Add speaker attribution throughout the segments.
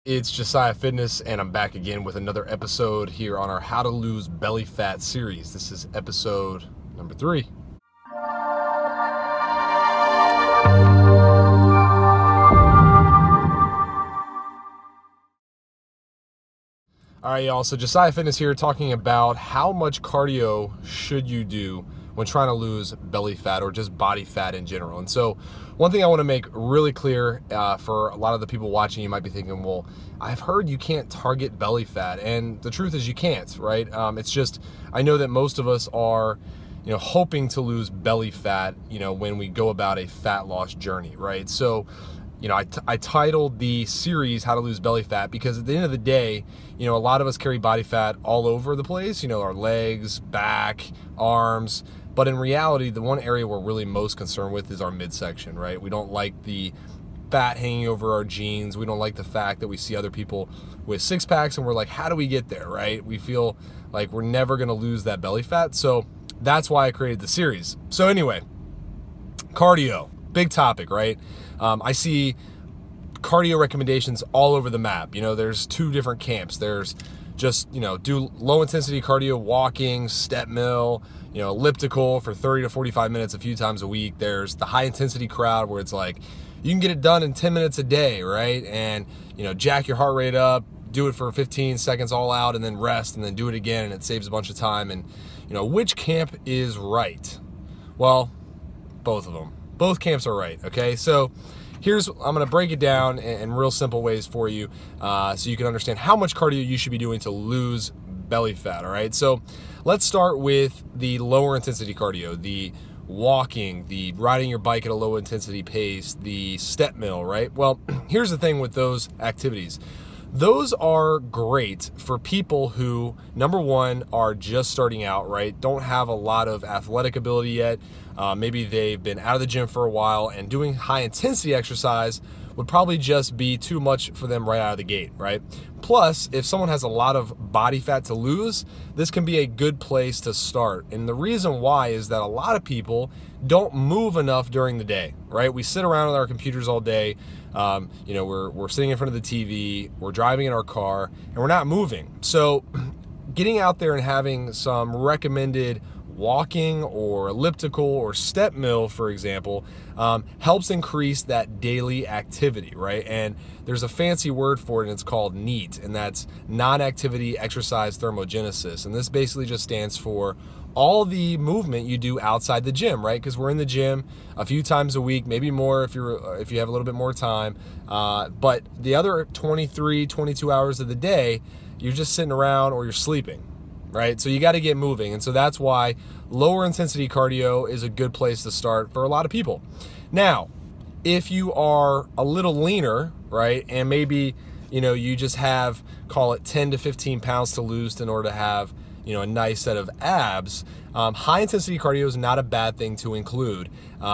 Speaker 1: It's Josiah Fitness, and I'm back again with another episode here on our How to Lose Belly Fat series. This is episode number 3. All right, y'all. So Josiah Fitness here, talking about how much cardio should you do when trying to lose belly fat or just body fat in general. And so one thing I want to make really clear for a lot of the people watching, you might be thinking, well, I've heard you can't target belly fat. And the truth is you can't, right? It's just, I know that most of us are, hoping to lose belly fat, when we go about a fat loss journey, right? So, I titled the series How to Lose Belly Fat because at the end of the day, a lot of us carry body fat all over the place, our legs, back, arms. But in reality, the one area we're really most concerned with is our midsection, right? We don't like the fat hanging over our jeans. We don't like the fact that we see other people with six packs and we're like, how do we get there, right? We feel like we're never gonna lose that belly fat. So that's why I created the series. So anyway, cardio, big topic, right? I see cardio recommendations all over the map. There's two different camps. There's just, do low intensity cardio, walking, step mill, elliptical for 30 to 45 minutes a few times a week. There's the high intensity crowd where it's like, you can get it done in 10 minutes a day, right? And, jack your heart rate up, do it for 15 seconds all out and then rest and then do it again. And it saves a bunch of time. And, which camp is right? Well, both of them. Both camps are right, okay? So I'm gonna break it down in real simple ways for you so you can understand how much cardio you should be doing to lose belly fat, all right? So let's start with the lower intensity cardio, the walking, the riding your bike at a low intensity pace, the step mill, right? Well, here's the thing with those activities. Those are great for people who, number one, are just starting out, right? Don't have a lot of athletic ability yet. Maybe they've been out of the gym for a while, and doing high intensity exercise would probably just be too much for them right out of the gate, right? Plus, if someone has a lot of body fat to lose, this can be a good place to start. And the reason why is that a lot of people don't move enough during the day, right? We sit around with our computers all day. We're sitting in front of the TV, we're driving in our car, and we're not moving. So getting out there and having some recommended walking or elliptical or step mill, for example, helps increase that daily activity, right? And there's a fancy word for it, and it's called NEAT, and that's non-activity exercise thermogenesis. And this basically just stands for all the movement you do outside the gym, right? Because we're in the gym a few times a week, maybe more if you have a little bit more time. But the other 23, 22 hours of the day, you're just sitting around or you're sleeping, right? So you got to get moving. And so that's why lower intensity cardio is a good place to start for a lot of people. Now, if you are a little leaner, right, and maybe, you just have, call it 10 to 15 pounds to lose in order to have, a nice set of abs, high intensity cardio is not a bad thing to include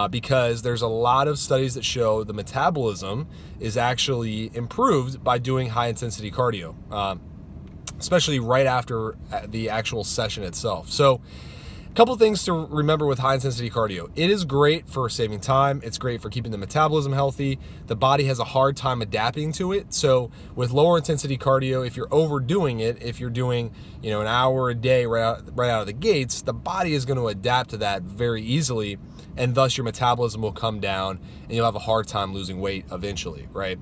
Speaker 1: because there's a lot of studies that show the metabolism is actually improved by doing high intensity cardio. Especially right after the actual session itself. So a couple things to remember with high intensity cardio. It is great for saving time. It's great for keeping the metabolism healthy. The body has a hard time adapting to it. So with lower intensity cardio, if you're overdoing it, if you're doing, an hour a day right out of the gates, the body is going to adapt to that very easily, and thus your metabolism will come down and you'll have a hard time losing weight eventually, right?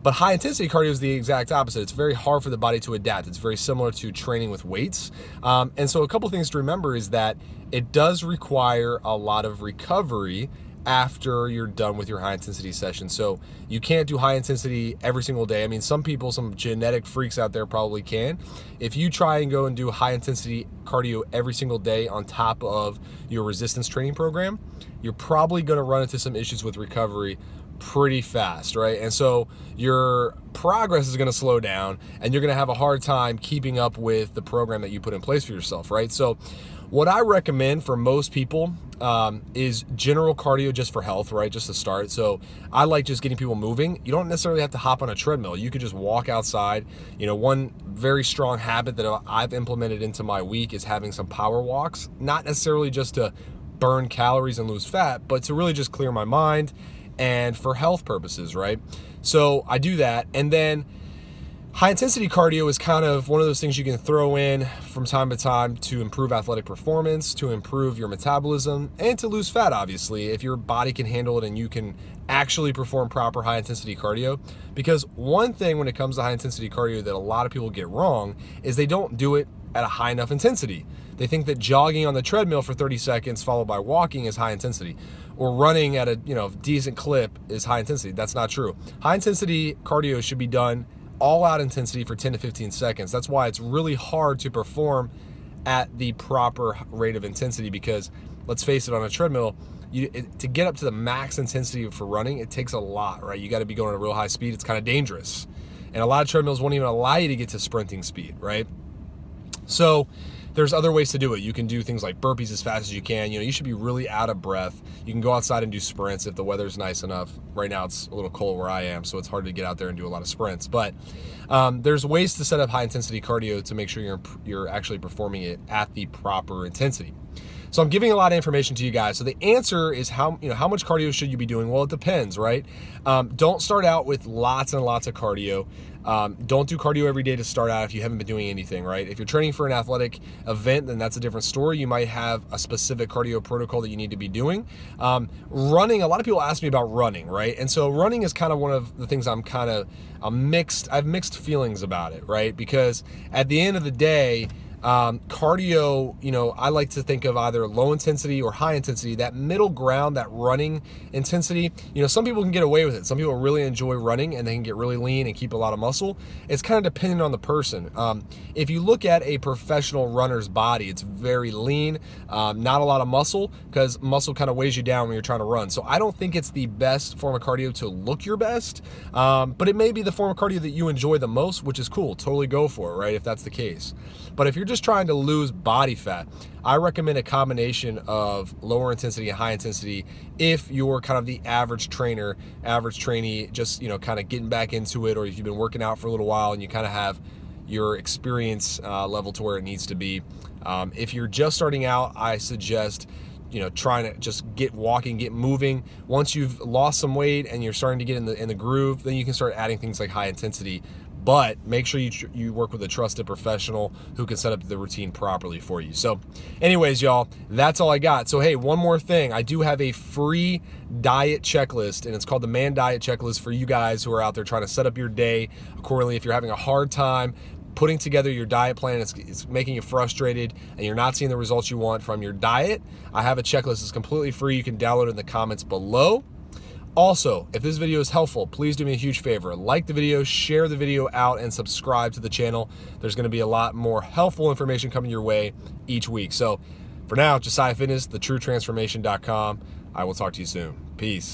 Speaker 1: But high intensity cardio is the exact opposite. It's very hard for the body to adapt. It's very similar to training with weights. And so a couple things to remember is that it does require a lot of recovery after you're done with your high intensity session. So you can't do high intensity every single day. I mean, some people, some genetic freaks out there probably can. If you try and go and do high intensity cardio every single day on top of your resistance training program, you're probably going to run into some issues with recovery pretty fast, right? And so your progress is going to slow down and you're going to have a hard time keeping up with the program that you put in place for yourself, right? So what I recommend for most people is general cardio just for health, right? Just to start. So I like just getting people moving. You don't necessarily have to hop on a treadmill. You could just walk outside. One very strong habit that I've implemented into my week is having some power walks, not necessarily just to burn calories and lose fat, but to really just clear my mind and for health purposes, right? So I do that. And then High intensity cardio is kind of one of those things you can throw in from time to time to improve athletic performance, to improve your metabolism, and to lose fat, obviously, if your body can handle it and you can actually perform proper high intensity cardio. Because one thing when it comes to high intensity cardio that a lot of people get wrong is they don't do it at a high enough intensity. They think that jogging on the treadmill for 30 seconds followed by walking is high intensity, or running at a decent clip is high intensity. That's not true. High intensity cardio should be done all out intensity for 10 to 15 seconds. That's why it's really hard to perform at the proper rate of intensity, because let's face it, on a treadmill, to get up to the max intensity for running, it takes a lot, right? You got to be going at a real high speed. It's kind of dangerous. And a lot of treadmills won't even allow you to get to sprinting speed, right? So there's other ways to do it. You can do things like burpees as fast as you can. You should be really out of breath. You can go outside and do sprints if the weather's nice enough. Right now it's a little cold where I am, so it's hard to get out there and do a lot of sprints. But there's ways to set up high intensity cardio to make sure you're actually performing it at the proper intensity. So I'm giving a lot of information to you guys. So the answer is how much cardio should you be doing? Well, it depends, right? Don't start out with lots and lots of cardio. Don't do cardio every day to start out if you haven't been doing anything, right? If you're training for an athletic event, then that's a different story. You might have a specific cardio protocol that you need to be doing. Running, a lot of people ask me about running, right? And so running is kind of one of the things I have mixed feelings about it, right? Because at the end of the day, cardio, I like to think of either low intensity or high intensity. That middle ground, that running intensity, some people can get away with it. Some people really enjoy running and they can get really lean and keep a lot of muscle. It's kind of dependent on the person. If you look at a professional runner's body, it's very lean, not a lot of muscle, because muscle kind of weighs you down when you're trying to run. So I don't think it's the best form of cardio to look your best, but it may be the form of cardio that you enjoy the most, which is cool. Totally go for it, right? If that's the case. But if you're just trying to lose body fat, I recommend a combination of lower intensity and high intensity if you're kind of the average trainer, average trainee, just kind of getting back into it, or if you've been working out for a little while and you kind of have your experience level to where it needs to be. If you're just starting out, I suggest trying to just get walking, get moving. Once you've lost some weight and you're starting to get in the groove, then you can start adding things like high intensity. But make sure you work with a trusted professional who can set up the routine properly for you. So anyways, y'all, that's all I got. So hey, one more thing. I do have a free diet checklist, and it's called the Man Diet Checklist for you guys who are out there trying to set up your day accordingly. If you're having a hard time putting together your diet plan, it's making you frustrated, and you're not seeing the results you want from your diet, I have a checklist. It's completely free. You can download it in the comments below. Also, if this video is helpful, please do me a huge favor. Like the video, share the video out, and subscribe to the channel. There's going to be a lot more helpful information coming your way each week. So for now, Josiah Fitness, thetruetransformation.com. I will talk to you soon. Peace.